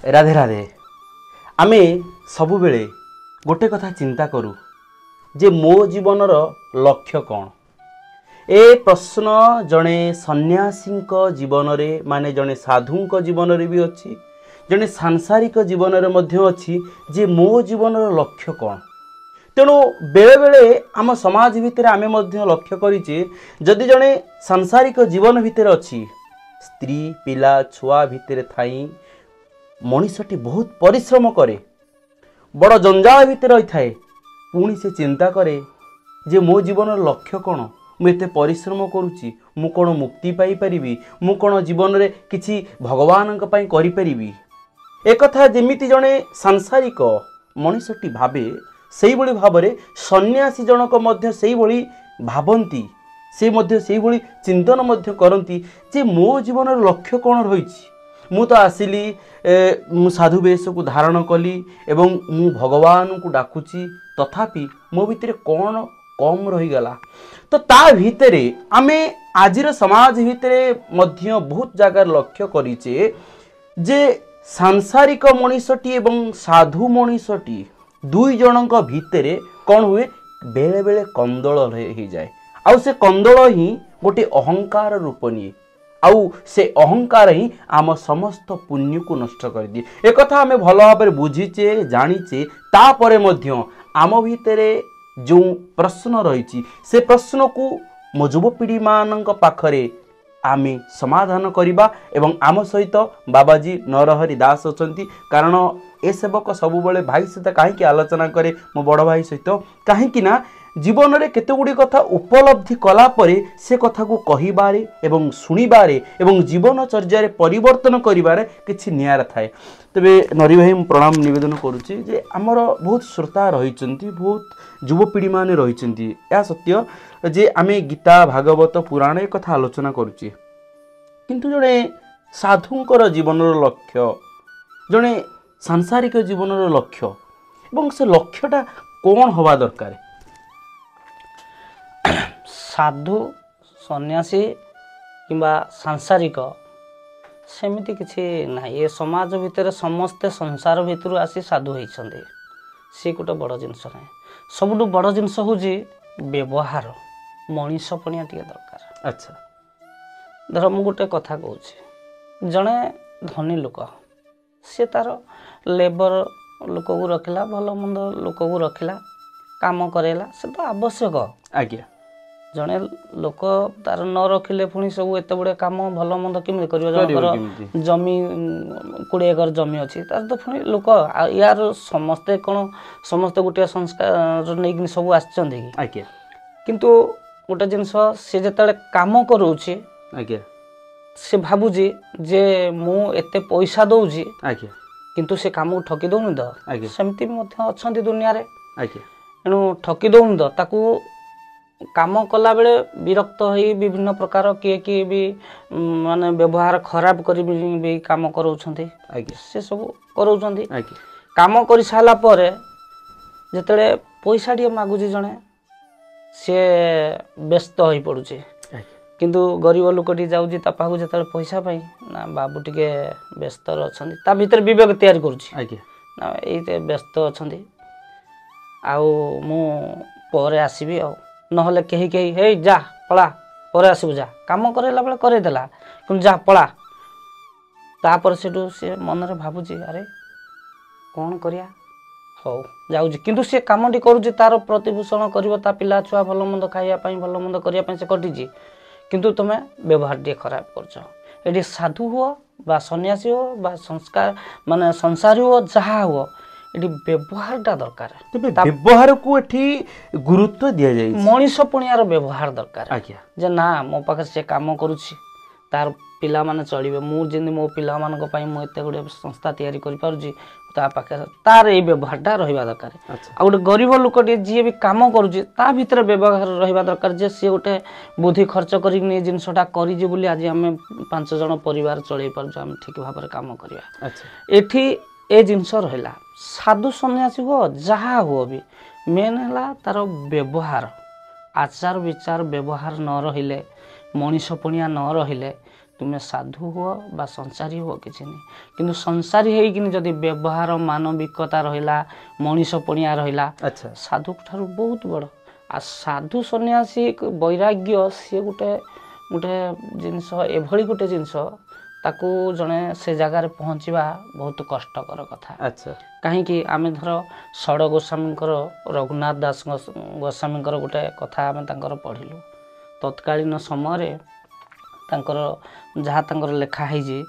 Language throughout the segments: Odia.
राधे राधे। आमे सबु बेले गोटे कथा चिंता करू जे मो जीवनर लक्ष्य कौन। ए प्रश्न जड़े सन्यासी जीवन रे माने जड़े साधु जीवन रे भी अच्छी, जड़े सांसारिक जीवन रे मध्य अच्छी जे मो जीवनर लक्ष्य कौन। तेणु बेले बेले आम समाज भितर आमे मध्य लक्ष्य करिचे जदि जड़े सांसारिक जीवन भितर अच्छी स्त्री पिला छुआ भितर थाई मनीषटी बहुत परिश्रम करे, बड़ जंजाल भितर रही थाए, पुणी से चिंता करे जे मो जीवन लक्ष्य कौन, मुझे परिश्रम करुच्ची, मु कौन मुक्ति पाई परिबी, मु कौन जीवन रे किछि भगवान करि परिबी। एक कथा जेमिति जने सांसारिक मनीषटी भावे सेही भली भाबरे सन्यासी जनक मध्य सेही भली भाबंती, से मध्य सेही भली चिंतन मध्य करंती जे मो जीवन लक्ष्य कौन रहिछि। मु तो आसिली मु साधु वेश को धारण कली एवं मु भगवान को डाकुची, तथापि मो भितर कौन कम रहीगला। तो ता भितरे आमे आजिर समाज भितरे मध्य बहुत जगार लक्ष्य करिचे जे सांसारिक मनीषटी एवं साधु मनीषटी दुई जनक भितरे कौन हुए बेले बेले कंदल हो जाए। आउ से कंदल ही गोटे अहंकार रूप निये, आउ से अहंकार ही आम समस्त पुण्य को नष्ट कर दिए। एक कथा आमे भल भाव बुझीचे जानीचे, तापरे मध्य आम भितरे जो प्रश्न रही से प्रश्न को मो युवपीढ़ी मान पाखरे आमे समाधान करिबा। एवं आम सहित बाबाजी नरहरि दास अछंती, कारण ए सेवक सब बेले भाई सहित कहीं आलोचना करे मो बड़ भाई सहित, कहीं ना जीवन में केते गुडी कथा उपलब्धि कला परे से कथा को कहिबारे एवं सुनिबारे एवं जीवनचर्या परिवर्तन करिबारे किछि नियारा थाए। तबे नरी भाई प्रणाम निवेदन करुच्ची जे आमर बहुत श्रोता रहिचंती, बहुत युवपीढ़ी माने रहिचंती। या सत्य जे आमे गीता भागवत पुराण ए कथा आलोचना करुच्ची, किंतु जड़े साधुंकर जीवनर लक्ष्य, जड़े सांसारिक जीवनर लक्ष्य एवं से लक्ष्यटा कौन हवा दरकार। साधु सन्यासी किंबा सांसारिक सेमिति किछि ना। ये समाज भितर समस्ते संसार भितर आसी साधु होइछन्ते, से गोटे बड़ जिनस ना। सबुठु बड़ जिनस होउछि व्यवहार, मनीषपणिया टिके दरकार। अच्छा धर मु गोटे कथा कहूछि, जड़े धनी लोक से तार लेबर लोक को रखिला, भल मंद लोक को रखिला, काम करेला, से तो आवश्यक। आज्ञा जड़े लोक तार न रखिले पुणी सब एत बड़े काम भल मंद केमी कर। जमी 20 एकर जमी अच्छी तार तो पुणी लोक यार समस्ते कौन समस्ते गोटे संस्कार नहीं सब आज्ञा, किंतु गोटे जिनस सी जो काम करोछि से भावुची जे मु एते पैसा दौची किंतु से काम को ठकी दौनी तो सेमती अच्छा दुनिया रे। एणु ठकी दौनी तो ताकू काम कला बेले विरक्त हो विभिन्न प्रकार किए किए भी माने व्यवहार खराब कर भी काम कराउछन्ती, से सब कराउछन्ती। काम कर सारा पर जेतेले पैसा टिए मागुची जणे से व्यस्त हो पड़ुचे, किंतु गरीब लोकटी जाऊँगी ता पाखु जो पैसा पाई ना बाबू टिके व्यस्त अच्छा ता भीतर विवेक तैयारी करुच्ची ना ये व्यस्त अच्छा मु पर आसबि नहले कहीं कहीं हे जा पला पर आसबु जा काम करेला बेले करेदेला कि जा पला। तापर सेठू सी मन रे भावुची अरे कौन करिया हौ जाऊँगी, किंतु सी कामटी करुच्ची तार प्रतिपोषण कर पिला छुआ भल मंद खाइबा भल मंद करने से कटिची, किंतु तुम व्यवहार टे खराब कर। ये साधु हो बा सन्यासी हो बा संस्कार माने संसारी हो जहाँ हो ये व्यवहारटा दरकार। व्यवहार को एठी गुरुत्व दिया जाय, मनीषपणियार व्यवहार दरकार। जे ना मो पाखे से काम करुछि तार पिला माने चलिबे, मु जेंदी मो पिला मानक पई मो एते गुडे संस्था तयारी करि पारुछि ता पाखे तार ए व्यवहारटा रहिबा दरकार। आ गोटे गरीब लोकटी जी भी काम करुछि ता भीतर व्यवहार रहिबा दरकार जे से गोटे बुद्धि खर्च करि नि जिंसटा करिजे बोली आज हम 5 जण परिवार चलै पारुछु, हम ठीक भाबरे काम करिया। एठी ए जिनस रहिला साधु सन्यासी हो जहाँ हो भी मेन है तार व्यवहार आचार विचार व्यवहार न रहिले मनीषपणिया न रहिले ତୁମେ ସାଧୁ ହୁଅ ବା ସଂସାରୀ ହୁଅ କିଛି ନାହିଁ, କିନ୍ତୁ ସଂସାରୀ ହେଇକିନି ଯଦି ବ୍ୟବହାର ମାନବିକତା ରହିଲା, ମଣିଷ ପଣିଆ ରହିଲା, ସାଧୁ ଠାରୁ ବହୁତ ବଡ଼। ଆଉ ସାଧୁ ସନ୍ନ୍ୟାସୀ ବୈରାଗ୍ୟ ସିଏ ଗୋଟେ ଜିନିଷ, ଏଭଳି ଗୋଟେ ଜିନିଷ ତାକୁ ଜଣେ ସେ ଜାଗାରେ ପହଞ୍ଚିବା ବହୁତ କଷ୍ଟକର କଥା। କାହିଁକି ଆମେ ଧର ଷଡ଼ ଗୋସ୍ୱାମୀଙ୍କର, ରଘୁନାଥ ଦାସ ଗୋସ୍ୱାମୀଙ୍କର ଗୋଟେ କଥା ଆମେ ତାଙ୍କର ପଢ଼ିଲୁ। ତତ୍କାଳୀନ ସମୟରେ ତାଙ୍କର ଯାହା ତାଙ୍କର ଲେଖା ହେଇଛି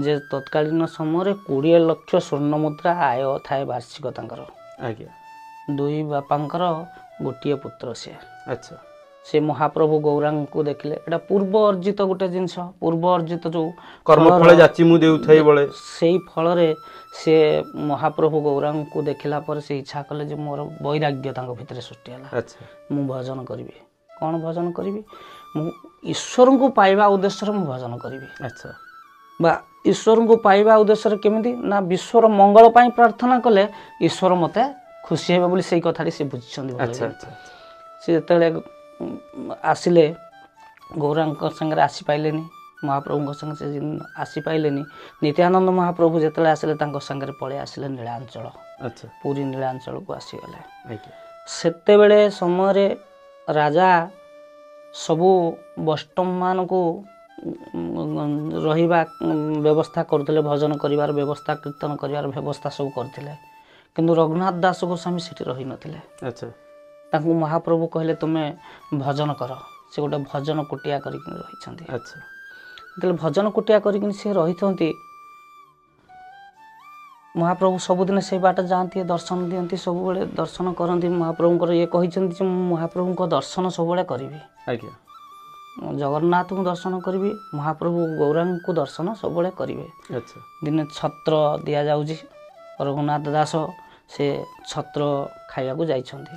ଯେ ତତ୍କାଳୀନ ସମୟରେ 20 ଲକ୍ଷ ସ୍ୱର୍ଣ୍ଣ ମୁଦ୍ରା ଆୟ ଥାଏ ବାର୍ଷିକ ତାଙ୍କର। ଦୁଇ ବାପାଙ୍କର ଗୋଟିଏ ପୁତ୍ର ସିଏ। ସେ ମହାପ୍ରଭୁ ଗୌରାଙ୍ଗଙ୍କୁ ଦେଖିଲେ, ଏଇଟା ପୂର୍ବ ଅର୍ଜିତ ଗୋଟେ ଜିନିଷ, ପୂର୍ବ ଅର୍ଜିତ ଯେଉଁ ସେଇ ଫଳରେ ସେ ମହାପ୍ରଭୁ ଗୌରାଙ୍ଗଙ୍କୁ ଦେଖିଲା ପରେ ସେ ଇଚ୍ଛା କଲେ ଯେ ମୋର ବୈରାଗ୍ୟ ତାଙ୍କ ଭିତରେ ସୃଷ୍ଟି ହେଲା, ମୁଁ ଭଜନ କରିବି। କ'ଣ ଭଜନ କରିବି? ମୁଁ ଈଶ୍ୱରଙ୍କୁ ପାଇବା ଉଦ୍ଦେଶ୍ୟରେ ମୁଁ ଭଜନ କରିବି। ବା ଈଶ୍ୱରଙ୍କୁ ପାଇବା ଉଦ୍ଦେଶ୍ୟରେ କେମିତି ନା ବିଶ୍ୱର ମଙ୍ଗଳ ପାଇଁ ପ୍ରାର୍ଥନା କଲେ ଈଶ୍ୱର ମୋତେ ଖୁସି ହେବେ ବୋଲି ସେଇ କଥାଟି ସେ ବୁଝିଛନ୍ତି। ସେ ଯେତେବେଳେ ଆସିଲେ ଗୌରାଙ୍ଗଙ୍କ ସାଙ୍ଗରେ ଆସିପାରିଲେନି, ମହାପ୍ରଭୁଙ୍କ ସାଙ୍ଗେ ସେ ଆସିପାରିଲେନି। ନିତ୍ୟାନନ୍ଦ ମହାପ୍ରଭୁ ଯେତେବେଳେ ଆସିଲେ ତାଙ୍କ ସାଙ୍ଗରେ ପଳେଇ ଆସିଲେ ନୀଳାଞ୍ଚଳ, ପୁରୀ ନୀଳାଞ୍ଚଳକୁ ଆସିଗଲେ। ସେତେବେଳେ ସମୟରେ ରାଜା ସବୁ ବୈଷ୍ଣବମାନଙ୍କୁ ରହିବା ବ୍ୟବସ୍ଥା କରୁଥିଲେ, ଭଜନ କରିବାର ବ୍ୟବସ୍ଥା, କୀର୍ତ୍ତନ କରିବାର ବ୍ୟବସ୍ଥା ସବୁ କରିଥିଲେ, କିନ୍ତୁ ରଘୁନାଥ ଦାସ ଗୋସ୍ୱାମୀ ସେଠି ରହିନଥିଲେ। ତାଙ୍କୁ ମହାପ୍ରଭୁ କହିଲେ ତୁମେ ଭଜନ କର। ସେ ଗୋଟେ ଭଜନ କୁଟିଆ କରିକି ରହିଛନ୍ତି। ଯେତେବେଳେ ଭଜନ କୁଟିଆ କରିକି ସେ ରହିଛନ୍ତି, ମହାପ୍ରଭୁ ସବୁଦିନ ସେଇ ବାଟ ଯାଆନ୍ତି, ଦର୍ଶନ ଦିଅନ୍ତି, ସବୁବେଳେ ଦର୍ଶନ କରନ୍ତି। ମହାପ୍ରଭୁଙ୍କର ଇଏ କହିଛନ୍ତି ଯେ ମୁଁ ମହାପ୍ରଭୁଙ୍କ ଦର୍ଶନ ସବୁବେଳେ କରିବି, ଜଗନ୍ନାଥଙ୍କୁ ଦର୍ଶନ କରିବି, ମହାପ୍ରଭୁ ଗୌରାଙ୍ଗଙ୍କୁ ଦର୍ଶନ ସବୁବେଳେ କରିବେ। ଦିନେ ଛତ୍ର ଦିଆଯାଉଛି, ରଘୁନାଥ ଦାସ ସେ ଛତ୍ର ଖାଇବାକୁ ଯାଇଛନ୍ତି।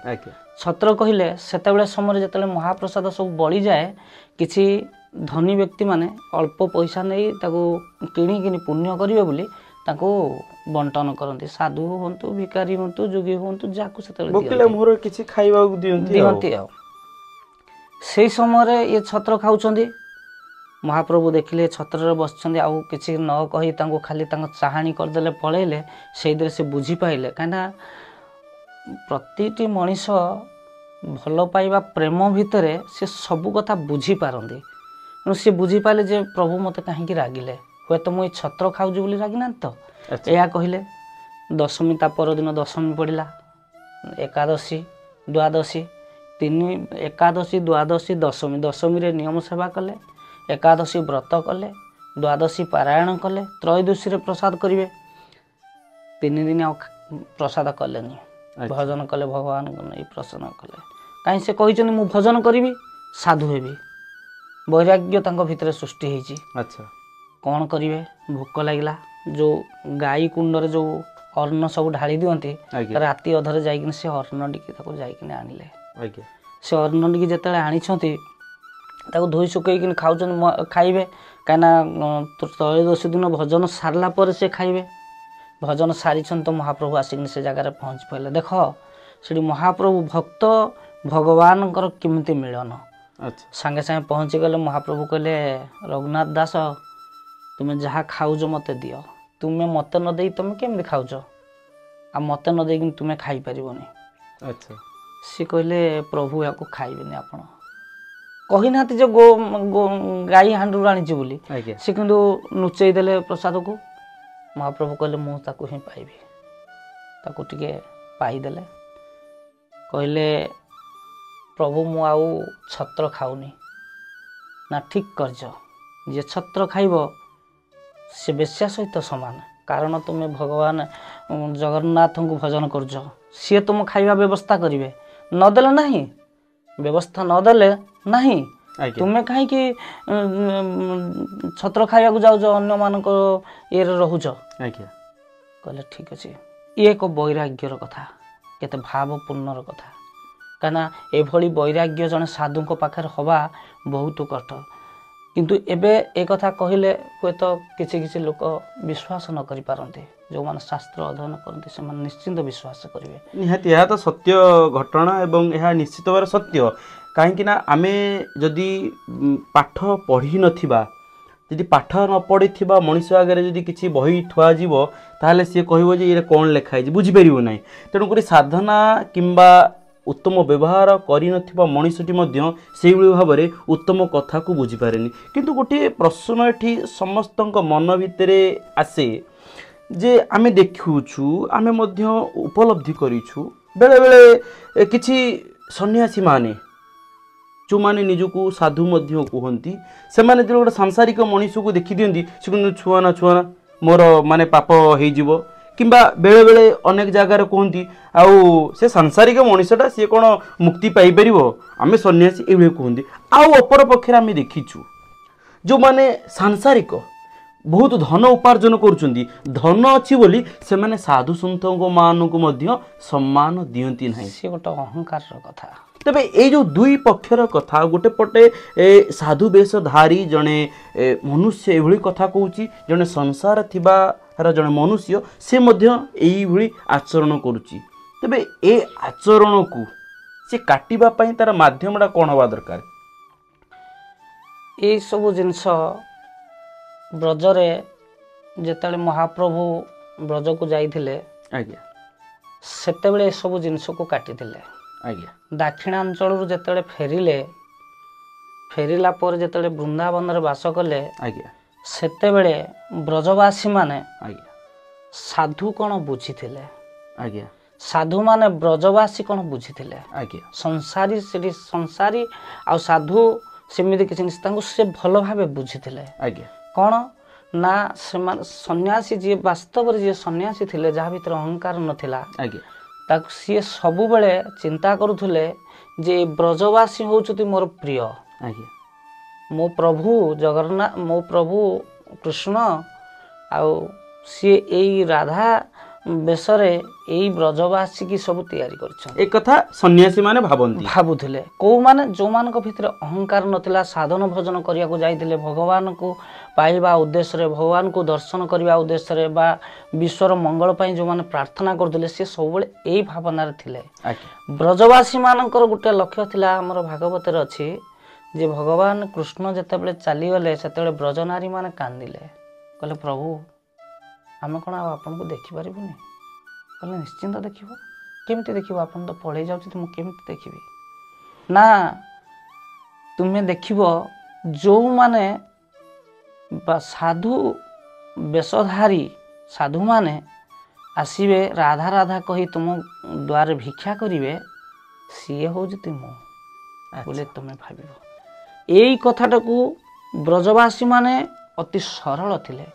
ଛତ୍ର କହିଲେ ସେତେବେଳେ ସମୟରେ ଯେତେବେଳେ ମହାପ୍ରସାଦ ସବୁ ବଳିଯାଏ, କିଛି ଧନୀ ବ୍ୟକ୍ତିମାନେ ଅଳ୍ପ ପଇସା ନେଇ ତାକୁ କିଣିକିନି ପୁଣ୍ୟ କରିବେ ବୋଲି ତାଙ୍କୁ ବଣ୍ଟନ କରନ୍ତି। ସାଧୁ ହୁଅନ୍ତୁ, ଭିକାରୀ ହୁଅନ୍ତୁ, ଯୋଗୀ ହୁଅନ୍ତୁ, ଯାହାକୁ ସେତେବେଳେ କିଛି ଖାଇବାକୁ ଦିଅନ୍ତି ଆଉ। ସେଇ ସମୟରେ ଇଏ ଛତ୍ର ଖାଉଛନ୍ତି। ମହାପ୍ରଭୁ ଦେଖିଲେ ଛତ୍ରରେ ବସିଛନ୍ତି, ଆଉ କିଛି ନ କହି ତାଙ୍କୁ ଖାଲି ତାଙ୍କ ଚାହାଣୀ କରିଦେଲେ, ପଳେଇଲେ। ସେଇଥିରେ ସେ ବୁଝିପାରିଲେ, କାହିଁକିନା ପ୍ରତିଟି ମଣିଷ ଭଲ ପାଇବା ପ୍ରେମ ଭିତରେ ସେ ସବୁ କଥା ବୁଝିପାରନ୍ତି। ତେଣୁ ସେ ବୁଝିପାରିଲେ ଯେ ପ୍ରଭୁ ମୋତେ କାହିଁକି ରାଗିଲେ, ହୁଏତ ମୁଁ ଏଇ ଛତ୍ର ଖାଉଛି ବୋଲି ରାଗିନାହାନ୍ତି ତ। ଏହା କହିଲେ ଦଶମୀ, ତା ପରଦିନ ଦଶମୀ ପଡ଼ିଲା, ଏକାଦଶୀ, ଦ୍ୱାଦଶୀ, ଏକାଦଶୀ, ଦ୍ୱାଦଶୀ, ଦଶମୀ। ଦଶମୀରେ ନିୟମ ସେବା କଲେ, ଏକାଦଶୀ ବ୍ରତ କଲେ, ଦ୍ୱାଦଶୀ ପାରାୟଣ କଲେ, ତ୍ରୟୋଦଶୀରେ ପ୍ରସାଦ କରିବେ। 3 ଦିନ ଆଉ ପ୍ରସାଦ କଲେନି, ଭଜନ କଲେ, ଭଗବାନଙ୍କୁ ନେଇ ପ୍ରସନ୍ନ କଲେ। କାହିଁ ସେ କହିଛନ୍ତି ମୁଁ ଭଜନ କରିବି, ସାଧୁ ହେବି। ବୈରାଗ୍ୟ ତାଙ୍କ ଭିତରେ ସୃଷ୍ଟି ହେଇଛି। କ'ଣ କରିବେ? ଭୋକ ଲାଗିଲା, ଯେଉଁ ଗାଈ କୁଣ୍ଡରେ ଯେଉଁ ଅନ୍ନ ସବୁ ଢାଳି ଦିଅନ୍ତି, ରାତି ଅଧରେ ଯାଇକିନି ସେ ଅନ୍ନଟିକି ତାକୁ ଯାଇକିନି ଆଣିଲେ। ସେ ଅନ୍ନଟିକି ଯେତେବେଳେ ଆଣିଛନ୍ତି, ତାକୁ ଧୋଇ ଶୁଖେଇକିନି ଖାଇବେ, କାହିଁକିନା ତ୍ରୟୋଦଶୀ ଦିନ ଭଜନ ସାରିଲା ପରେ ସେ ଖାଇବେ। ଭଜନ ସାରିଛନ୍ତି ତ ମହାପ୍ରଭୁ ଆସିକିନି ସେ ଜାଗାରେ ପହଞ୍ଚି ପାରିଲେ। ଦେଖ ସେଠି ମହାପ୍ରଭୁ ଭକ୍ତ ଭଗବାନଙ୍କର କେମିତି ମିଳନ। ସାଙ୍ଗେ ସାଙ୍ଗେ ପହଞ୍ଚିଗଲେ। ମହାପ୍ରଭୁ କହିଲେ ରଘୁନାଥ ଦାସ, ତୁମେ ଯାହା ଖାଉଛ ମୋତେ ଦିଅ। ତୁମେ ମୋତେ ନ ଦେଇ ତୁମେ କେମିତି ଖାଉଛ? ଆଉ ମୋତେ ନ ଦେଇକି ତୁମେ ଖାଇପାରିବନି। ସିଏ କହିଲେ ପ୍ରଭୁ ୟାକୁ ଖାଇବେନି ଆପଣ। କହିନାହାନ୍ତି ଯେ ଗାଈ ହାଣ୍ଡିରୁ ଆଣିଛି ବୋଲି, ସେ କିନ୍ତୁ ଲୁଚେଇ ଦେଲେ ପ୍ରସାଦକୁ। ମହାପ୍ରଭୁ କହିଲେ ମୁଁ ତାକୁ ହିଁ ପାଇବି। ତାକୁ ଟିକେ ପାଇଦେଲେ, କହିଲେ ପ୍ରଭୁ ମୁଁ ଆଉ ଛତ୍ର ଖାଉନି। ନା ଠିକ୍ କରିଛ, ଯିଏ ଛତ୍ର ଖାଇବ ସେ ବେଶ୍ୟା ସହିତ ସମାନ, କାରଣ ତୁମେ ଭଗବାନ ଜଗନ୍ନାଥଙ୍କୁ ଭଜନ କରୁଛ, ସିଏ ତୁମ ଖାଇବା ବ୍ୟବସ୍ଥା କରିବେ। ନଦେଲେ ନାହିଁ, ବ୍ୟବସ୍ଥା ନଦେଲେ ନାହିଁ, ତୁମେ କାହିଁକି ଛତ୍ର ଖାଇବାକୁ ଯାଉଛ, ଅନ୍ୟମାନଙ୍କ ଇଏରେ ରହୁଛ? କହିଲେ ଠିକ୍ ଅଛି। ଇଏ ଏକ ବୈରାଗ୍ୟର କଥା, କେତେ ଭାବପୂର୍ଣ୍ଣର କଥା। କାହିଁକିନା ଏଭଳି ବୈରାଗ୍ୟ ଜଣେ ସାଧୁଙ୍କ ପାଖରେ ହେବା ବହୁତ କଷ୍ଟ। କିନ୍ତୁ ଏବେ ଏ କଥା କହିଲେ ହୁଏତ କିଛି କିଛି ଲୋକ ବିଶ୍ୱାସ ନ କରିପାରନ୍ତି। ଯେଉଁମାନେ ଶାସ୍ତ୍ର ଅଧ୍ୟୟନ କରନ୍ତି ସେମାନେ ନିଶ୍ଚିନ୍ତ ବିଶ୍ୱାସ କରିବେ। ନିହାତି ଏହା ତ ସତ୍ୟ ଘଟଣା ଏବଂ ଏହା ନିଶ୍ଚିତ ଭାବରେ ସତ୍ୟ। କାହିଁକି ନା ଆମେ ଯଦି ପାଠ ପଢ଼ିନଥିବା ଯଦି ପାଠ ନ ପଢ଼ିଥିବା ମଣିଷ ଆଗରେ ଯଦି କିଛି ବହି ଥୁଆଯିବ ତାହେଲେ ସିଏ କହିବ ଯେ ଏଇଟା କ'ଣ ଲେଖା ହେଇଛି ବୁଝିପାରିବ ନାହିଁ। ତେଣୁକରି ସାଧନା କିମ୍ବା ଉତ୍ତମ ବ୍ୟବହାର କରିନଥିବା ମଣିଷଟି ମଧ୍ୟ ସେଇଭଳି ଭାବରେ ଉତ୍ତମ କଥାକୁ ବୁଝିପାରେନି। କିନ୍ତୁ ଗୋଟିଏ ପ୍ରଶ୍ନ ଏଠି ସମସ୍ତଙ୍କ ମନ ଭିତରେ ଆସେ ଯେ ଆମେ ଦେଖୁଛୁ, ଆମେ ମଧ୍ୟ ଉପଲବ୍ଧି କରିଛୁ, ବେଳେବେଳେ କିଛି ସନ୍ନ୍ୟାସୀମାନେ ଯେଉଁମାନେ ନିଜକୁ ସାଧୁ ମଧ୍ୟ କୁହନ୍ତି, ସେମାନେ ଯେତେବେଳେ ଗୋଟେ ସାଂସାରିକ ମଣିଷକୁ ଦେଖିଦିଅନ୍ତି ସେ କିନ୍ତୁ ଛୁଆନା ଛୁଆନା ମୋର ମାନେ ପାପ ହେଇଯିବ, କିମ୍ବା ବେଳେବେଳେ ଅନେକ ଜାଗାରେ କୁହନ୍ତି ଆଉ ସେ ସାଂସାରିକ ମଣିଷଟା ସିଏ କ'ଣ ମୁକ୍ତି ପାଇପାରିବ, ଆମେ ସନ୍ନ୍ୟାସୀ ଏଇଭଳି କୁହନ୍ତି। ଆଉ ଅପର ପକ୍ଷରେ ଆମେ ଦେଖିଛୁ ଯେଉଁମାନେ ସାଂସାରିକ ବହୁତ ଧନ ଉପାର୍ଜନ କରୁଛନ୍ତି, ଧନ ଅଛି ବୋଲି ସେମାନେ ସାଧୁ ସନ୍ଥଙ୍କ ମାନଙ୍କୁ ମଧ୍ୟ ସମ୍ମାନ ଦିଅନ୍ତି ନାହିଁ। ସେ ଗୋଟେ ଅହଙ୍କାରର କଥା। ତେବେ ଏଇ ଯେଉଁ ଦୁଇ ପକ୍ଷର କଥା, ଗୋଟେ ପଟେ ସାଧୁ ବେଶଧାରୀ ଜଣେ ମନୁଷ୍ୟ ଏଭଳି କଥା କହୁଛି, ଜଣେ ସଂସାର ଥିବାର ଜଣେ ମନୁଷ୍ୟ ସେ ମଧ୍ୟ ଏଇଭଳି ଆଚରଣ କରୁଛି। ତେବେ ଏ ଆଚରଣକୁ ସେ କାଟିବା ପାଇଁ ତାର ମାଧ୍ୟମଟା କ'ଣ ହେବା ଦରକାର? ଏଇସବୁ ଜିନିଷ ବ୍ରଜରେ ଯେତେବେଳେ ମହାପ୍ରଭୁ ବ୍ରଜକୁ ଯାଇଥିଲେ, ଆଜ୍ଞା, ସେତେବେଳେ ଏସବୁ ଜିନିଷକୁ କାଟିଥିଲେ। ଆଜ୍ଞା, ଦାକ୍ଷିଣାଞ୍ଚଳରୁ ଯେତେବେଳେ ଫେରିଲା ପରେ ଯେତେବେଳେ ବୃନ୍ଦାବନରେ ବାସ କଲେ, ଆଜ୍ଞା, ସେତେବେଳେ ବ୍ରଜବାସୀମାନେ ଆଜ୍ଞା, ସାଧୁ କ'ଣ ବୁଝିଥିଲେ, ଆଜ୍ଞା, ସାଧୁମାନେ ବ୍ରଜବାସୀ କ'ଣ ବୁଝିଥିଲେ, ଆଜ୍ଞା, ସଂସାରୀ ସେଠି ସଂସାରୀ ଆଉ ସାଧୁ ସେମିତି କିଛି ନାହିଁ, ତାଙ୍କୁ ସେ ଭଲ ଭାବେ ବୁଝିଥିଲେ। ଆଜ୍ଞା, କ'ଣ ନା ସେମାନେ ସନ୍ନ୍ୟାସୀ ଯିଏ ବାସ୍ତବରେ ଯିଏ ସନ୍ନ୍ୟାସୀ ଥିଲେ, ଯାହା ଭିତରେ ଅହଙ୍କାର ନଥିଲା, ଆଜ୍ଞା, ତାକୁ ସିଏ ସବୁବେଳେ ଚିନ୍ତା କରୁଥିଲେ ଯେ ବ୍ରଜବାସୀ ହେଉଛନ୍ତି ମୋର ପ୍ରିୟ, ଆଜ୍ଞା, ମୋ ପ୍ରଭୁ ଜଗନ୍ନାଥ, ମୋ ପ୍ରଭୁ କୃଷ୍ଣ, ଆଉ ସିଏ ଏଇ ରାଧା ବେଶରେ ଏଇ ବ୍ରଜବାସୀକି ସବୁ ତିଆରି କରିଛନ୍ତି। ଏ କଥା ସନ୍ନ୍ୟାସୀମାନେ ଭାବୁଥିଲେ। କେଉଁମାନେ ଯେଉଁମାନଙ୍କ ଭିତରେ ଅହଙ୍କାର ନଥିଲା, ସାଧନ ଭଜନ କରିବାକୁ ଯାଇଥିଲେ, ଭଗବାନଙ୍କୁ ପାଇବା ଉଦ୍ଦେଶ୍ୟରେ, ଭଗବାନଙ୍କୁ ଦର୍ଶନ କରିବା ଉଦ୍ଦେଶ୍ୟରେ ବା ବିଶ୍ୱର ମଙ୍ଗଳ ପାଇଁ ଯେଉଁମାନେ ପ୍ରାର୍ଥନା କରୁଥିଲେ, ସେ ସବୁବେଳେ ଏଇ ଭାବନାରେ ଥିଲେ। ବ୍ରଜବାସୀମାନଙ୍କର ଗୋଟେ ଲକ୍ଷ୍ୟ ଥିଲା, ଆମର ଭାଗବତରେ ଅଛି ଯେ ଭଗବାନ କୃଷ୍ଣ ଯେତେବେଳେ ଚାଲିଗଲେ ସେତେବେଳେ ବ୍ରଜନାରୀମାନେ କାନ୍ଦିଲେ, କହିଲେ ପ୍ରଭୁ ଆମେ କ'ଣ ଆଉ ଆପଣଙ୍କୁ ଦେଖିପାରିବୁନି? କହିଲେ ନିଶ୍ଚିନ୍ତ ଦେଖିବ। କେମିତି ଦେଖିବ? ଆପଣ ତ ପଳେଇ ଯାଉଛନ୍ତି, ମୁଁ କେମିତି ଦେଖିବି? ନା, ତୁମେ ଦେଖିବ ଯେଉଁମାନେ ବା ସାଧୁ ବେଶଧାରୀ ସାଧୁମାନେ ଆସିବେ, ରାଧା ରାଧା କହି ତୁମ ଦ୍ୱାରରେ ଭିକ୍ଷା କରିବେ, ସିଏ ହେଉଛି ମୁଁ ବୋଲି ତୁମେ ଭାବିବ। ଏଇ କଥାଟାକୁ ବ୍ରଜବାସୀମାନେ ଅତି ସରଳ ଥିଲେ,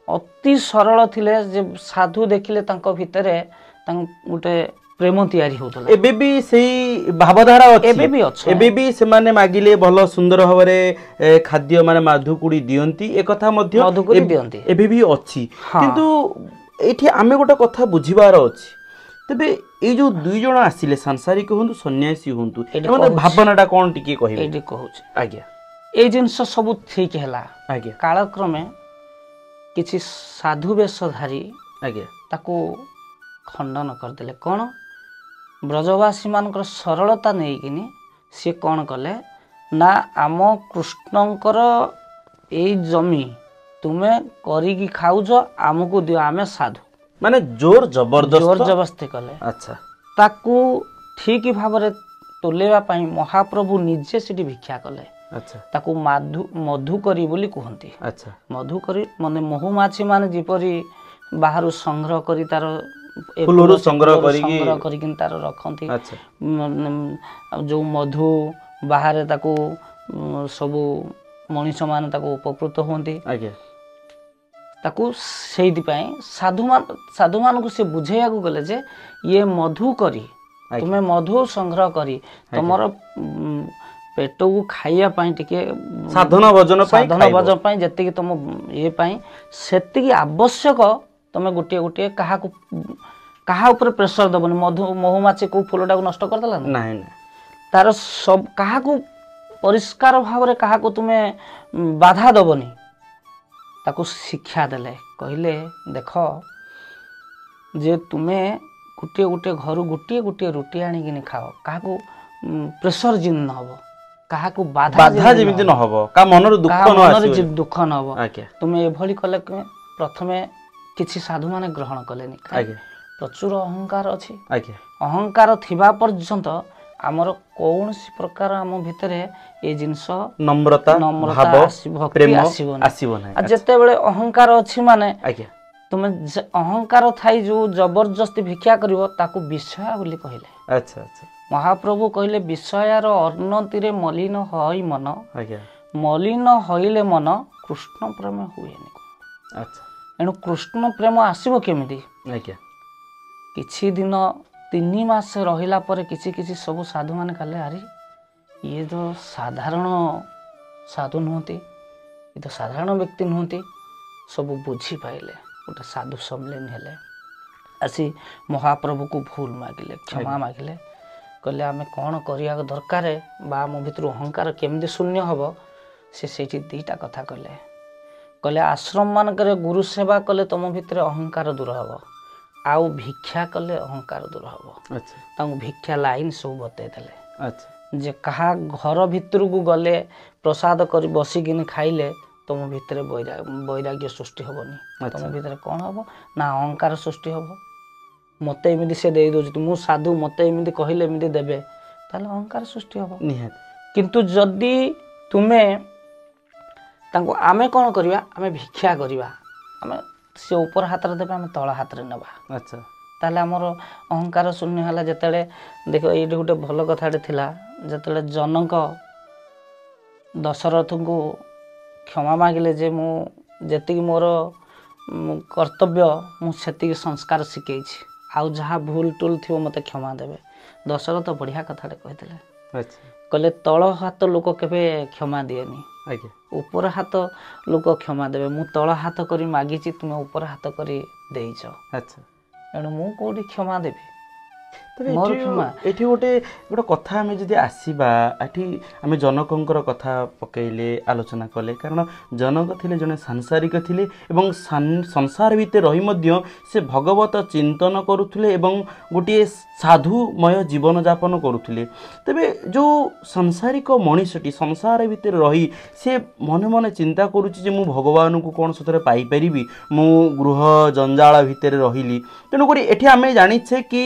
ଅତି ସରଳ ଥିଲେ ଯେ ସାଧୁ ଦେଖିଲେ ତାଙ୍କ ଭିତରେ ଗୋଟେ ପ୍ରେମ ତିଆରି ହେଉଥିଲା। ଏବେ ବି ସେଇ ଭାବଧାରା ଅଛି, ଏବେ ବି ସେମାନେ ମାଗିଲେ ଭଲ ସୁନ୍ଦର ଭାବରେ ଖାଦ୍ୟ ମାନେ ମାଧୁକୁଡ଼ି ଦିଅନ୍ତି, ଏକଥା ମଧ୍ୟ ଦିଅନ୍ତି, ଏବେ ବି ଅଛି। କିନ୍ତୁ ଏଇଠି ଆମେ ଗୋଟେ କଥା ବୁଝିବାର ଅଛି, ତେବେ ଏଇ ଯେଉଁ ଦୁଇ ଜଣ ଆସିଲେ, ସାଂସାରିକ ହୁଅନ୍ତୁ ସନ୍ନ୍ୟାସୀ ହୁଅନ୍ତୁ, ଭାବନାଟା କ'ଣ ଟିକେ କହିବେ? ଏଇଠି କହୁଛି। ଆଜ୍ଞା, ଏଇ ଜିନିଷ ସବୁ ଠିକ ହେଲା। ଆଜ୍ଞା, କାଳକ୍ରମେ କିଛି ସାଧୁ ବେଶଧାରୀ ଆଜ୍ଞା ତାକୁ ଖଣ୍ଡନ କରିଦେଲେ। କ'ଣ? ବ୍ରଜବାସୀମାନଙ୍କର ସରଳତା ନେଇକିନି ସିଏ କ'ଣ କଲେ ନା, ଆମ କୃଷ୍ଣଙ୍କର ଏଇ ଜମି ତୁମେ କରିକି ଖାଉଛ, ଆମକୁ ଦିଅ, ଆମେ ସାଧୁ, ମାନେ ଜୋର ଜବରଦସ୍ତି କଲେ। ଆଚ୍ଛା, ତାକୁ ଠିକ ଭାବରେ ତୋଲେଇବା ପାଇଁ ମହାପ୍ରଭୁ ନିଜେ ସେଠି ଭିକ୍ଷା କଲେ। ଆଚ୍ଛା, ତାକୁ ମଧୁକରୀ ବୋଲି କୁହନ୍ତି। ଆଚ୍ଛା, ମଧୁକରୀ ମାନେ ମହୁମାଛି ମାନେ ଯେପରି ବାହାରୁ ସଂଗ୍ରହ କରି ତାର ଫୁଲରୁ ସଂଗ୍ରହ କରିକି ତାର ରଖନ୍ତି, ଯେଉଁ ମଧୁ ବାହାରେ ତାକୁ ସବୁ ମଣିଷମାନେ ତାକୁ ଉପକୃତ ହୁଅନ୍ତି। ଆଜ୍ଞା, ତାକୁ ସେଇଥିପାଇଁ ସାଧୁମାନଙ୍କୁ ସେ ବୁଝେଇବାକୁ ଗଲେ ଯେ ଇଏ ମଧୁ କରି, ତୁମେ ମଧୁ ସଂଗ୍ରହ କରି ତୁମର ପେଟକୁ ଖାଇବା ପାଇଁ ଟିକେ ସାଧନ ଭଜନ ପାଇଁ ଯେତିକି ତୁମ ଇଏ ପାଇଁ ସେତିକି ଆବଶ୍ୟକ, ତୁମେ ଗୋଟିଏ ଗୋଟିଏ କାହା ଉପରେ ପ୍ରେସର ଦେବନି। ମହୁମାଛି କେଉଁ ଫୁଲଟାକୁ ନଷ୍ଟ କରିଦେଲା ନାହିଁ, ତାର ସବୁ କାହାକୁ ପରିଷ୍କାର ଭାବରେ କାହାକୁ ତୁମେ ବାଧା ଦେବନି। ତାକୁ ଶିକ୍ଷା ଦେଲେ, କହିଲେ ଦେଖ ଯେ ତୁମେ ଗୋଟିଏ ଗୋଟିଏ ଘରୁ ଗୋଟିଏ ଗୋଟିଏ ରୁଟି ଆଣିକିନି ଖାଅ, କାହାକୁ ପ୍ରେସର ଜିନ୍ ନ ହେବ, କାହାକୁ ବାଧା ବାଧା ଯେମିତି ନ ହବ କା ମନର ଦୁଃଖ ନ ଆସିବ ଦୁଃଖ ନ ହବ ତୁମେ ଏଭଳି କଲେ ପ୍ରଥମେ କିଛି ସାଧୁ ମାନେ ଗ୍ରହଣ କଲେନି ପ୍ରଚୁର ଅହଙ୍କାର ଅଛି ଅହଙ୍କାର ଥିବା ପର୍ଯ୍ୟନ୍ତ ଆମର କୌଣସି ପ୍ରକାର ଆମ ଭିତରେ ଏ ଜିନିଷ ନମ୍ରତା ଆସିବ ନାହିଁ ଆଉ ଯେତେବେଳେ ଅହଙ୍କାର ଅଛି ମାନେ ତୁମେ ଅହଙ୍କାର ଥାଇ ଯୋଉ ଜବରଦସ୍ତି ଭିକ୍ଷା କରିବ ତାକୁ ବିଷୟା ବୋଲି କହିଲେ ମହାପ୍ରଭୁ କହିଲେ ବିଷୟାର ଅନ୍ନତିରେ ମଲିନ ହଇ ମନ ମଲିନ ହଇଲେ ମନ କୃଷ୍ଣ ପ୍ରେମ ହୁଏନି ଏଣୁ କୃଷ୍ଣ ପ୍ରେମ ଆସିବ କେମିତି କିଛି ଦିନ 3 ମାସ ରହିଲା ପରେ କିଛି କିଛି ସବୁ ସାଧୁମାନେ କହିଲେ ଆରେ ଇଏ ତ ସାଧାରଣ ସାଧୁ ନୁହନ୍ତି ଇଏ ତ ସାଧାରଣ ବ୍ୟକ୍ତି ନୁହନ୍ତି ସବୁ ବୁଝିପାଇଲେ ଗୋଟେ ସାଧୁ ସମ୍ମିଳନୀ ହେଲେ ଆସି ମହାପ୍ରଭୁକୁ ଭୁଲ ମାଗିଲେ କ୍ଷମା ମାଗିଲେ କହିଲେ ଆମେ କ'ଣ କରିବା ଦରକାର ବା ଆମ ଭିତରୁ ଅହଙ୍କାର କେମିତି ଶୂନ୍ୟ ହେବ ସେ ସେଇଠି 2ଟା କଥା କହିଲେ ଆଶ୍ରମ ମାନଙ୍କରେ ଗୁରୁ ସେବା କଲେ ତମ ଭିତରେ ଅହଙ୍କାର ଦୂର ହେବ ଆଉ ଭିକ୍ଷା କଲେ ଅହଙ୍କାର ଦୂର ହେବ ତାଙ୍କୁ ଭିକ୍ଷା ଲାଇନ୍ ସବୁ ବତେଇ ଦେଲେ ଯେ କାହା ଘର ଭିତରକୁ ଗଲେ ପ୍ରସାଦ କରି ବସିକିନି ଖାଇଲେ ତମ ଭିତରେ ବୈରାଗ୍ୟ ସୃଷ୍ଟି ହେବନି ତମ ଭିତରେ କ'ଣ ହେବ ନା ଅହଙ୍କାର ସୃଷ୍ଟି ହେବ ମତେ ଏମିତି ସେ ଦେଇ ଦେଉଛନ୍ତି ମୁଁ ସାଧୁ ମତେ ଏମିତି କହିଲେ ଏମିତି ଦେବେ ତାହେଲେ ଅହଙ୍କାର ସୃଷ୍ଟି ହେବ କିନ୍ତୁ ଯଦି ତୁମେ ତାଙ୍କୁ ଆମେ କ'ଣ କରିବା ଆମେ ଭିକ୍ଷା କରିବା ଆମେ ସେ ଉପର ହାତରେ ଦେବେ ଆମେ ତଳ ହାତରେ ନେବା ତାହେଲେ ଆମର ଅହଙ୍କାର ଶୂନ୍ୟ ହେଲା ଯେତେବେଳେ ଦେଖ ଏଇଠି ଗୋଟେ ଭଲ କଥାଟେ ଥିଲା ଯେତେବେଳେ ଜନକ ଦଶରଥଙ୍କୁ କ୍ଷମା ମାଗିଲେ ଯେ ମୁଁ ଯେତିକି ମୋର କର୍ତ୍ତବ୍ୟ ମୁଁ ସେତିକି ସଂସ୍କାର ଶିଖେଇଛି ଆଉ ଯାହା ଭୁଲ ଟୁଲ ଥିବ ମୋତେ କ୍ଷମା ଦେବେ ଦଶରଥ ବଢ଼ିଆ କଥାଟେ କହିଥିଲେ କହିଲେ ତଳ ହାତ ଲୋକ କେବେ କ୍ଷମା ଦିଏନି ଉପର ହାତ ଲୋକ କ୍ଷମା ଦେବେ ମୁଁ ତଳ ହାତ କରି ମାଗିଛି ତୁମେ ଉପର ହାତ କରି ଦେଇଛ ଏଣୁ ମୁଁ କୋଉଠି କ୍ଷମା ଦେବି ଏଠି ଗୋଟେ କଥା ଆମେ ଯଦି ଆସିବା ଏଠି ଆମେ ଜନକଙ୍କର କଥା ପକେଇଲେ ଆଲୋଚନା କଲେ କାରଣ ଜନକ ଥିଲେ ଜଣେ ସାଂସାରିକ ଥିଲେ ଏବଂ ସଂସାର ଭିତରେ ରହି ମଧ୍ୟ ସେ ଭଗବତ ଚିନ୍ତନ କରୁଥିଲେ ଏବଂ ଗୋଟିଏ ସାଧୁମୟ ଜୀବନଯାପନ କରୁଥିଲେ ତେବେ ଯେଉଁ ସାଂସାରିକ ମଣିଷଟି ସଂସାର ଭିତରେ ରହି ସେ ମନେ ମନେ ଚିନ୍ତା କରୁଛି ଯେ ମୁଁ ଭଗବାନଙ୍କୁ କ'ଣ ସତରେ ପାଇପାରିବି ମୁଁ ଗୃହ ଜଞ୍ଜାଳ ଭିତରେ ରହିଲି ତେଣୁକରି ଏଠି ଆମେ ଜାଣିଛେ କି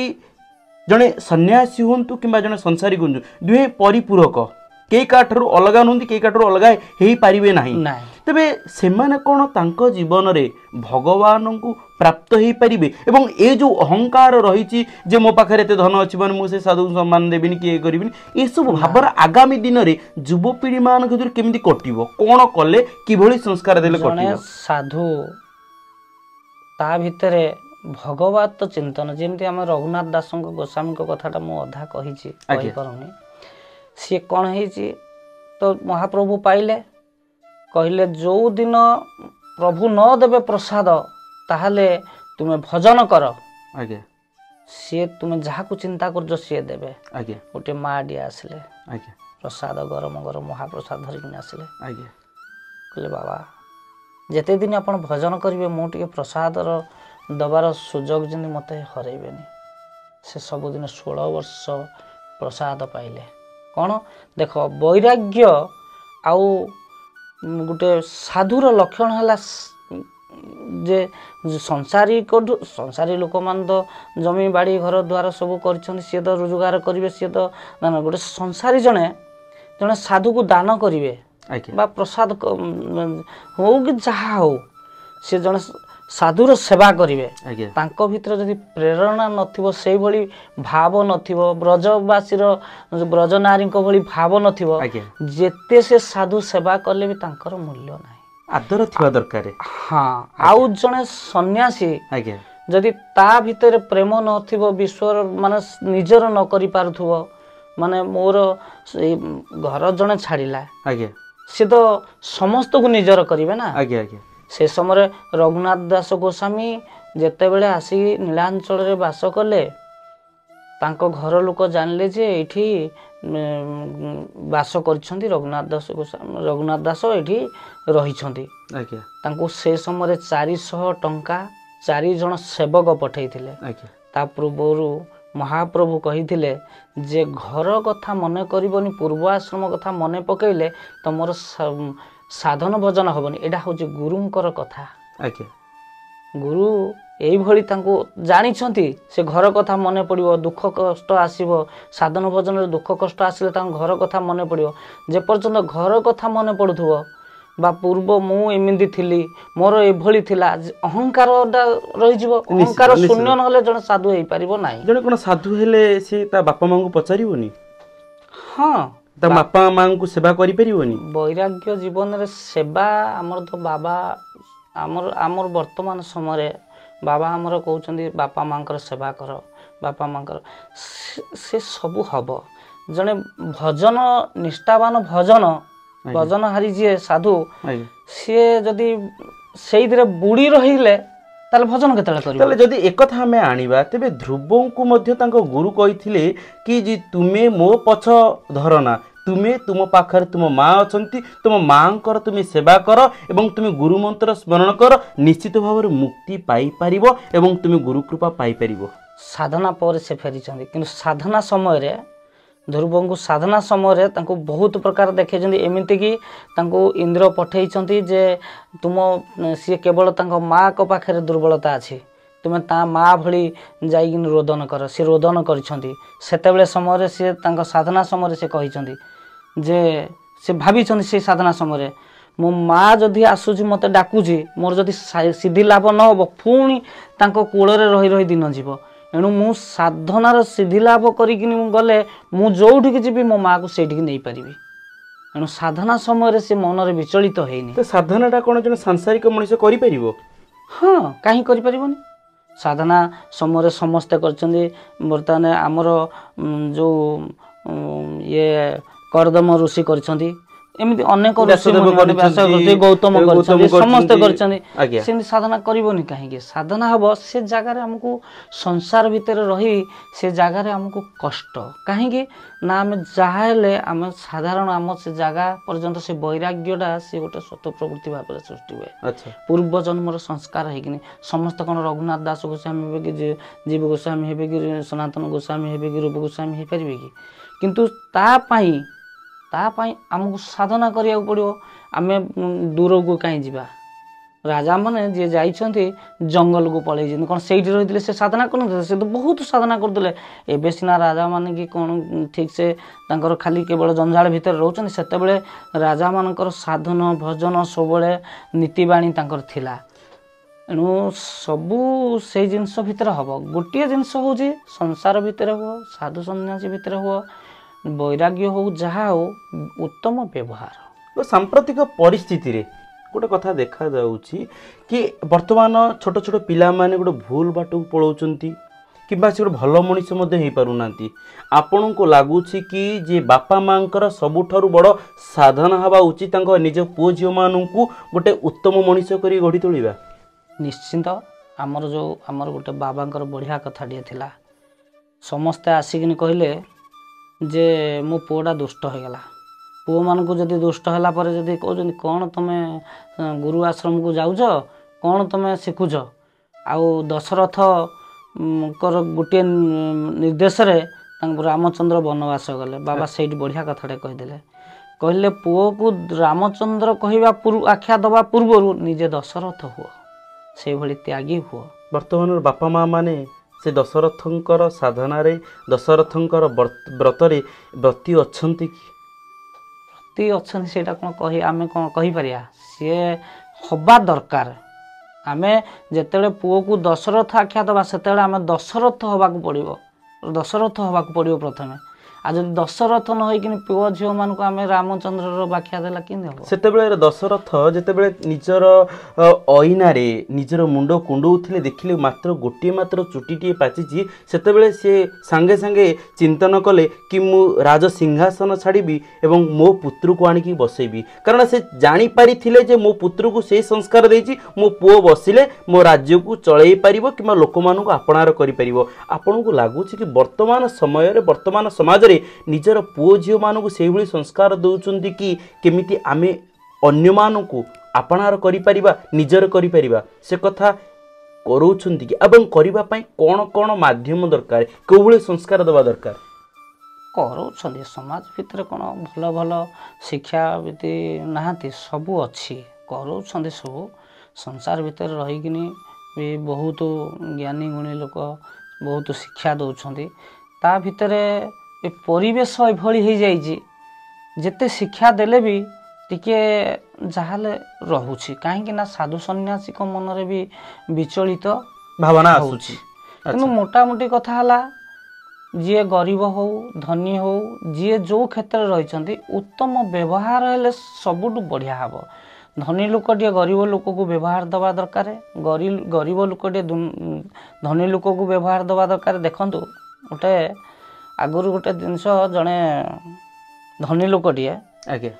ଜଣେ ସନ୍ନ୍ୟାସୀ ହୁଅନ୍ତୁ କିମ୍ବା ଜଣେ ସଂସାରୀ ହୁଅନ୍ତୁ ଦୁହେଁ ପରିପୂରକ କେହି କାହାଠାରୁ ଅଲଗା ନୁହନ୍ତି କେହି କାହାଠାରୁ ଅଲଗା ହେଇପାରିବେ ନାହିଁ ତେବେ ସେମାନେ କ'ଣ ତାଙ୍କ ଜୀବନରେ ଭଗବାନଙ୍କୁ ପ୍ରାପ୍ତ ହେଇପାରିବେ ଏବଂ ଏ ଯେଉଁ ଅହଙ୍କାର ରହିଛି ଯେ ମୋ ପାଖରେ ଏତେ ଧନ ଅଛି ମାନେ ମୁଁ ସେ ସାଧୁଙ୍କୁ ସମ୍ମାନ ଦେବିନି କି ଇଏ କରିବିନି ଏସବୁ ଭାବର ଆଗାମୀ ଦିନରେ ଯୁବପିଢ଼ିମାନଙ୍କ ଭିତରେ କେମିତି କଟିବ କ'ଣ କଲେ କିଭଳି ସଂସ୍କାର ଦେଲେ କଟିବ ସାଧୁ ତା ଭିତରେ ଭଗବତ ଚିନ୍ତନ ଯେମିତି ଆମେ ରଘୁନାଥ ଦାସଙ୍କ ଗୋସ୍ୱାମୀଙ୍କ କଥାଟା ମୁଁ ଅଧା କହିଛି କହିପାରୁନି ସିଏ କ'ଣ ହେଇଛି ତ ମହାପ୍ରଭୁ ପାଇଲେ କହିଲେ ଯେଉଁ ଦିନ ପ୍ରଭୁ ନ ଦେବେ ପ୍ରସାଦ ତାହେଲେ ତୁମେ ଭଜନ କର ସିଏ ତୁମେ ଯାହାକୁ ଚିନ୍ତା କରୁଛ ସିଏ ଦେବେ ଗୋଟେ ମାଆଟିଏ ଆସିଲେ ପ୍ରସାଦ ଗରମ ଗରମ ମହାପ୍ରସାଦ ଧରିକିନି ଆସିଲେ କହିଲେ ବାବା ଯେତେ ଦିନ ଆପଣ ଭଜନ କରିବେ ମୁଁ ଟିକେ ପ୍ରସାଦର ଦେବାର ସୁଯୋଗ ଯେମିତି ମୋତେ ହରେଇବେନି ସେ ସବୁଦିନ 16 ବର୍ଷ ପ୍ରସାଦ ପାଇଲେ କ'ଣ ଦେଖ ବୈରାଗ୍ୟ ଆଉ ଗୋଟେ ସାଧୁର ଲକ୍ଷଣ ହେଲା ଯେ ସଂସାରୀ ଲୋକମାନେ ତ ଜମି ବାଡ଼ି ଘର ଦ୍ୱାର ସବୁ କରିଛନ୍ତି ସିଏ ତ ରୋଜଗାର କରିବେ ସିଏ ତ ଗୋଟେ ସଂସାରୀ ଜଣେ ସାଧୁକୁ ଦାନ କରିବେ ବା ପ୍ରସାଦ ହଉ କି ଯାହା ହଉ ସେ ଜଣେ ସାଧୁର ସେବା କରିବେ ତାଙ୍କ ଭିତରେ ଯଦି ପ୍ରେରଣା ନଥିବ ସେଇଭଳି ଭାବ ନଥିବ ବ୍ରଜବାସୀର ବ୍ରଜନାରୀଙ୍କ ଭଳି ଭାବ ନଥିବ ଯେତେ ସେ ସାଧୁ ସେବା କଲେ ବି ତାଙ୍କର ମୂଲ୍ୟ ନାହିଁ ଆଦର ଥିବା ଦରକାର ଆଉ ଜଣେ ସନ୍ନ୍ୟାସୀ ଯଦି ତା ଭିତରେ ପ୍ରେମ ନଥିବ ବିଶ୍ୱର ମାନେ ନିଜର ନ କରିପାରୁଥିବ ମାନେ ମୋର ଘର ଜଣେ ଛାଡ଼ିଲା ସେ ତ ସମସ୍ତଙ୍କୁ ନିଜର କରିବେ ନା ସେ ସମୟରେ ରଘୁନାଥ ଦାସ ଗୋସ୍ୱାମୀ ଯେତେବେଳେ ଆସି ନୀଳାଞ୍ଚଳରେ ବାସ କଲେ ତାଙ୍କ ଘର ଲୋକ ଜାଣିଲେ ଯେ ଏଇଠି ବାସ କରିଛନ୍ତି ରଘୁନାଥ ଦାସ ଏଇଠି ରହିଛନ୍ତି ତାଙ୍କୁ ସେ ସମୟରେ 400 ଟଙ୍କା 4 ଜଣ ସେବକ ପଠେଇଥିଲେ ତା ପୂର୍ବରୁ महाप्रभु कही जे घर कथा मन करनी पूर्व आश्रम कथा मन पकईले तुम साधन भजन हेनी यहाँ हूँ गुरुंकर कथा। गुरु यही जानी से घर कथा मन पड़ो दुख कष्ट आसो साधन भजन दुख कष्ट आसिले घर कथा मन पड़ो जेपर्यंत घर कथा मन पड़ुव बा पूर्व मुझे थी मोर एभली थिला अहंकार रही अहंकार शून्य ना जन साधु हो पार ना जन कौन साधु हेले सी ता बापा माँ को पचारिबनी हाँ ता बापा माँ को सेवा करि परिबनी वैराग्य जीवन रे सेवा आमर तो बाबा आमर वर्तमान समय बाबा आमर कहते बापा माँ सेवा कर बापा माँ से सब हम जड़े भजन निष्ठावान भजन भजन हारी जी साधु सी जदि से बुड़ी रहिले ताले भजन केतले करिवो ताले जदि एक कथा हमें आनिबा तेबे ध्रुवं को मध्य तांको गुरु कहिथिले कि जी तुमे मो पछ धरना तुमे तुम पाखर तुम माँ अछंती तुम माँकर तुम सेवा कर एवं तुम गुरु मंत्र स्मरण कर निश्चित भाव मुक्ति पाई परिबो एवं तुम गुरु कृपा पाई परिबो। साधना पर से फेरिचंदी किंतु साधना समय रे ध्रुव को साधना समय बहुत प्रकार देखे एमती कि इंद्र पठे जे तुम सी केवल माँ को पाखे दुर्बलता अच्छी तुम्हें ता माँ भली जाइक रोदन कर सी रोदन कर समय सी साधना समय से कही जे से भावी से साधना समय मो माँ जदि आसूची मत डाकुची मोर जदि सिद्धि लाभ न हो पुणी कूल रही रही दिन जीव एणु मु साधनार सिद्धि लाभ करी गले मु जोठिक जी मो माँ को सेठी नहीं पारि एणु साधना समय से मन रे विचलित होइनी तो साधनाटा कौन जन सांसारिक मनुष्य करि परिबो हाँ कहीं करि परिबोनी साधना समय समस्ते करछन्ती बर्तमान आमर जो ये कर्दम ऋषि करछन्ती एमती अनेक गौतम समस्त साधना करनी कहीं साधना हम से जगार आमको संसार भितर रही से जगार आमको कष्ट कहीं ना आम जहाँ आम साधारण आम से जगह पर्यंत से वैराग्यटा सी गोटे स्वतः प्रवृत्ति भाव सृष्टि हुए पूर्व जन्मर संस्कार है समस्त कौन रघुनाथ दास गोस्वामी हे कि जीव गोस्वामी हे कि सनातन गोस्वामी हे कि रूप गोस्वामी हो पारे कि किंतु तापाई आमको साधना करिया पड़ो आम दूर को कहीं जावा राजा मैंने जी जाइछन्ति जंगल को पलैछन्ति कौन से रही से साधना कर से तो बहुत साधना करते एबे सिना राजा माने कि कौन ठीक से तांकर खाली केवल जंजाल भितर रोचन सेतेबेले राजा मानकर साधन भजन सब नीतिबाणी तांकर थिला एणु सबू से जिनस भितर हम गोटे जिनस हूँ संसार भितर हुआ साधु सन्यासी भितर हुआ वैराग्य हो जहा हो उत्तम व्यवहार तो सांप्रतिक परिस्थिति रे गोटे कथा देखा जाउची कि वर्तमान छोट छोट पिला माने गोटे भूल बाट को पळौचंती किबा से गोटे भल मनुष्य मध्ये हे पारुनांती आपन को लागुची कि जे बापा मांकर सबुठारु बड़ साधना हवा उचित तांको निज पुओ झियो माननकु गोटे उत्तम मनुष्य करी गढी तोलिबा निश्चित आमर गोटे बाबांकर बढ़िया कथाटिए थिला समस्ते आसिकिन कहले जे मो पुओटा दुष्ट हो गला पुओ मान को जदि दुष्ट होला पर जदि कहउछन कोन तमे गुरु आश्रम को जाउछ कोन तमे सिखुछ आउ दशरथ कर गोटे निर्देश रे रामचंद्र वनवास गले बाबा सेठ बढ़िया कथाटे कहीदेले कहले पुओ को रामचंद्र कहवा आख्या दबा पूर्व निजे दशरथ हुआ से भली त्यागी हुआ वर्तमान बापा माँ माने से दशरथंकर साधना रे दशरथंकर व्रतरे व्रती अच्छंती व्रती अच्छंती सेटा कोन कहि आमे कोन कहि परिया से हबा दरकार आमे जेतेले पुओ को दशरथ आख्या दबा सेतेले आमे दशरथ हबाकू पड़िबो प्रथमे आ जब दशरथ न होई कि पुओ झियो मान को आमे रामचंद्र रो व्याख्या देला किन हो सेतेबेले दशरथ जेतेबेले निजर अइना रे निजर मुंडो कुंडौथिले देखिले मात्र गोटे मात्र चुटीटी पाचिची सेतेबेले से सांगे सांगे चिंतन कले कि मु राज सिंहासन छाड़ीबी एवं मो पुत्र को आनिकी बसैबी कारण से जानी पारिथिले जे मो पुत्र को से संस्कार देछि मो पुओ बसिले मो राज्य को चळै परिबो किमा लोक मानक आपणार करि परिबो आपन को लागुछि कि वर्तमान समय रे वर्तमान समाज रे निजर पुओ झियो मानक से भली संस्कार दउचंती कि केमिति आमे अन्य मानक आपणार करि परिबा निजर करि परिबा से कथा कराउछन्ति कि एवं करिबा पई कोन माध्यम दरकार कोभले संस्कार दबा दरकार कराउछन्ति समाज भितर कोन भल भल शिक्षा विधि नाहंती सबु अछि कराउछन्ति सब संसार भितर रही किनी भी बहुत ज्ञानी गुणी लोक बहुत शिक्षा दउछन्ति ता भितर ए परिवेश एभली हो जाइए जेते शिक्षा देले भी टिके जहाले रहुछि काहेकि ना साधु सन्यासी को मनरे भी विचलित भावना आसुछि किंतु मोटा मोटी कथा हला जी गरीब हो धनी हो जी जो क्षेत्र रही उत्तम व्यवहार हेले सबुठु बढ़िया हबो धनी लोक टे गरीब लोक को व्यवहार दबा दरकार गरीब लोक टे धनी लोक को व्यवहार दबा दरकार देखंतु गोटे आगुरु गोटे जिनस जड़े धनी लोक टे आगे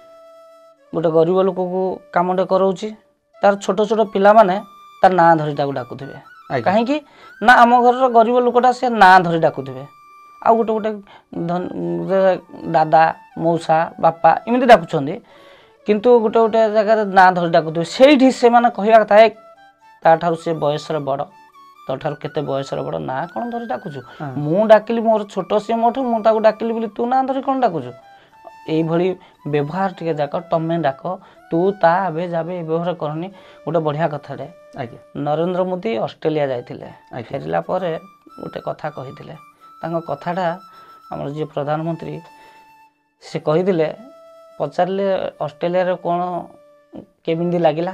गोटे गरीब लोक को कामटे कराउछि तार छोट छोट पिला माने तार ना धरिटा को डाकुथिबे काहेकि ना आम घर गरीब लोकटा से ना धरि डाकुथिबे आ गोटे गोटे दादा मौसा बापा एमती डाकुछन्ति किंतु गोटे गोटे जगह ना धरि डाकुथिबे सेठी से माने कहया कथा ए ता ठारू से बयस रे बड़ तो ठारू केते बयस रे बड़ ना कोन धरि डाकुछु मु डाकिली मोर छोट से मोठो मु ताको डाकिली बोली तू ना धरि कोन डाकुछु एई भली व्यवहार टिके जाक तमे डाक तू ता आबे जाबे व्यवहार करनी गोटे बढ़िया कथाटे आगे नरेंद्र मोदी ऑस्ट्रेलिया जाइथिले फेरिला परे गोटे कथा कहिथिले तांको कथाटा हमर जे प्रधानमंत्री से कहिथिले पचारले ऑस्ट्रेलिया रे कोन केमिंदी लागिला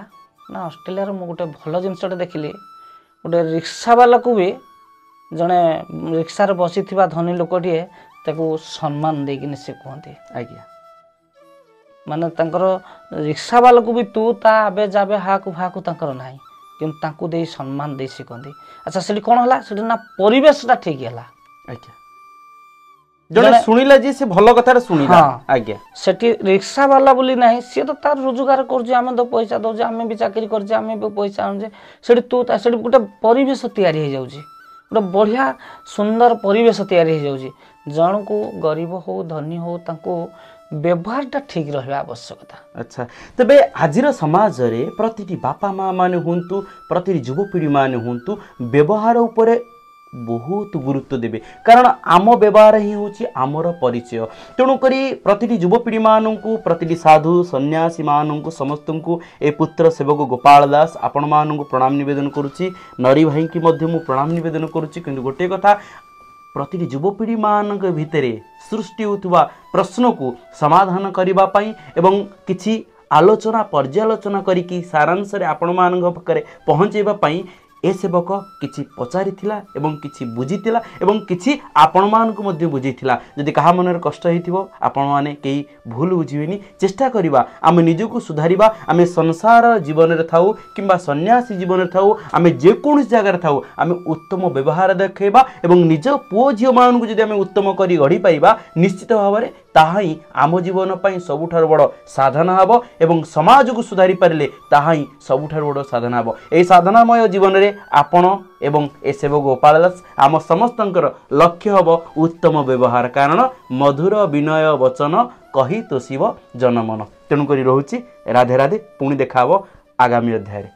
ना ऑस्ट्रेलिया रे मु गोटे भलो जिंसटे देखिली गोटे रिक्शा वाला को भी जने रिक्शा रे बसिथिबा धनी लोकटिए ताको सम्मान देकिन से कहते आज्ञा माने तांकर रिक्शा वाला को भी तू ता आबे जाबे हाकु फाकु तांकर नाही किंतु तांको दे सम्मान दे से कहते अच्छा सेठी कोन हला सेठी ना परिवेशटा ठीक हला आज्ञा जने सुनिला जी से भलो कथारे सुनिला आज्ञा सेठी रिक्शा वाला बोली नाही से तो तार रोजगार करजे आमे तो पैसा दउजे आमे भी चाकरी करजे आमे भी पैसा आनजे सेठी तू ता सेठी गोटे परिवेश तयारी हो जाउजी गोटे बढ़िया सुंदर परिवेश तैयारी हो जाउजी जन को गरीब हो धनी हो तांको व्यवहारटा ठीक रहा आवश्यकता अच्छा तबे आजिर समाज रे प्रतिटी बापा माँ माने हुंतु प्रतिटी युवपीढ़ी माने हुंतु व्यवहार उपरे बहुत गुरुत्व देबे कारण आम व्यवहार ही होची आमर परिचय तेणु करी प्रतिटी युवपीढ़ी मानू प्रतिटी साधु सन्यासी मानू समस्त को ए पुत्र सेवक गोपाल दास आपण मानू प्रणाम निवेदन करुच्ची नरी भाई की मध्य मु प्रणाम निवेदन करुच्ची किंतु गोटे कथा प्रतिटी युवपीढ़ी मान भितर सृष्टि होता प्रश्न को समाधान करने पाई एवं किछि आलोचना पर्यालोचना करिकी सारांश रे आपण मान पाखरे पहुँचेबा पाई ए सेवक किछि पचारिथिला एवं किछि बुझिथिला एवं किछि आपण मान को मध्य बुझिथिला जदि कहा मन रे कष्ट हेतिबो आपण माने केही भूल बुझिबेनी चेष्टा करिबा आमे निजको सुधारिबा आमे संसार जीवन रे थाउ किंबा सन्यासी जीवन रे थाउ आमे जे कोन जगह रे थाउ आमे उत्तम व्यवहार देखैबा एवं निज पुओ झियो मान को जदि आमे उत्तम करी गढी पाइबा निश्चित भाबरे ताहाई आम जीवन पई सबुठार बड़ साधना हबो एवं समाज को सुधारी पारिले ताहाई सबुठार बड़ साधना हबो एई साधनामय जीवन रे आपण एवं ए सेवक गोपाल दास आम समस्तंकर लक्ष्य हबो उत्तम व्यवहार कारण मधुर विनय वचन कही तोषिब जनमन तेणुक रहुछि राधे राधे पुणी देखा हबो आगामी अध्याय।